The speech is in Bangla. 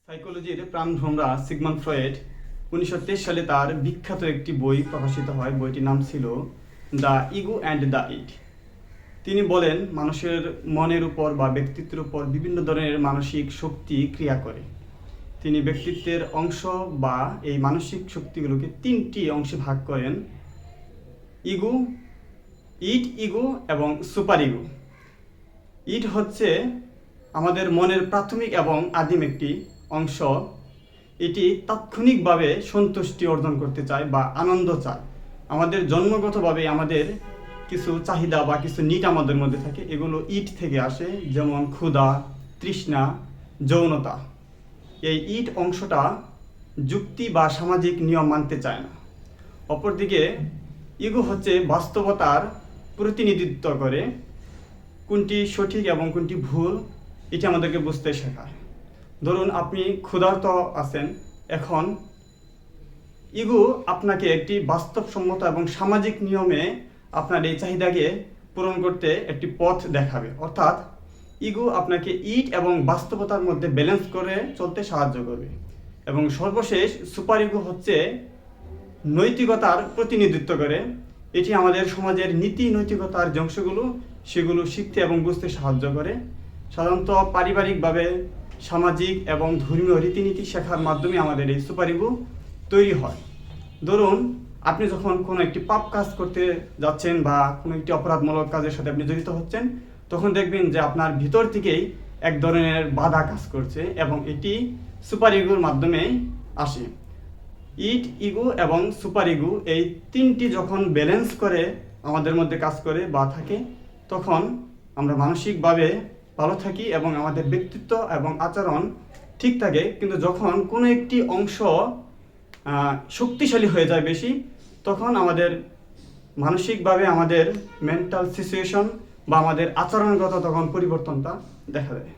সাইকোলজির প্রাণভ্রমরা সিগমন্ড ফ্রয়েড 1923 সালে তার বিখ্যাত একটি বই প্রকাশিত হয়। বইটির নাম ছিল the ego and the it. তিনি বলেন, মানুষের মনের উপর বা ব্যক্তিত্বের উপর বিভিন্ন ধরনের মানসিক শক্তি ক্রিয়া করে। তিনি ব্যক্তিত্বের অংশ বা এই মানসিক শক্তিগুলোকে তিনটি অংশে ভাগ করেন: ইগো, ইগো এবং সুপার ইগো। ইট হচ্ছে আমাদের মনের প্রাথমিক এবং আদিম একটি অংশ। এটি তাৎক্ষণিকভাবে সন্তুষ্টি অর্জন করতে চায় বা আনন্দ চায়। আমাদের জন্মগতভাবে আমাদের কিছু চাহিদা বা কিছু নিড আমাদের মধ্যে থাকে, এগুলো ইট থেকে আসে, যেমন ক্ষুধা, তৃষ্ণা, যৌনতা। এই ইট অংশটা যুক্তি বা সামাজিক নিয়ম মানতে চায় না। অপরদিকে ইগো হচ্ছে বাস্তবতার প্রতিনিধিত্ব করে, কোনটি সঠিক এবং কোনটি ভুল এটি আমাদেরকে বুঝতে শেখায়। ধরুন, আপনি ক্ষুধার্ত আছেন, এখন ইগো আপনাকে একটি বাস্তবসম্মত এবং সামাজিক নিয়মে আপনার এই চাহিদাকে পূরণ করতে একটি পথ দেখাবে। অর্থাৎ ইগো আপনাকে ইট এবং বাস্তবতার মধ্যে ব্যালেন্স করে চলতে সাহায্য করবে। এবং সর্বশেষ সুপার ইগো হচ্ছে নৈতিকতার প্রতিনিধিত্ব করে। এটি আমাদের সমাজের নীতি নৈতিকতার যে অংশগুলো সেগুলো শিখতে এবং বুঝতে সাহায্য করে। সাধারণত পারিবারিকভাবে সামাজিক এবং ধর্মীয় রীতিনীতি শেখার মাধ্যমে আমাদের এই সুপার ইগো তৈরি হয়। ধরুন, আপনি যখন কোনো একটি পাপ কাজ করতে যাচ্ছেন বা কোনো একটি অপরাধমূলক কাজের সাথে আপনি জড়িত হচ্ছেন, তখন দেখবেন যে আপনার ভিতর থেকেই এক ধরনের বাধা কাজ করছে এবং এটি সুপার ইগোর মাধ্যমে আসে। ইগো এবং সুপার ইগো এই তিনটি যখন ব্যালেন্স করে আমাদের মধ্যে কাজ করে বা থাকে, তখন আমরা মানসিকভাবে ভালো থাকি এবং আমাদের ব্যক্তিত্ব এবং আচরণ ঠিক থাকে। কিন্তু যখন কোনো একটি অংশ শক্তিশালী হয়ে যায় বেশি, তখন আমাদের মানসিকভাবে আমাদের মেন্টাল সিচুয়েশন বা আমাদের আচরণগত তখন পরিবর্তনটা দেখা দেয়।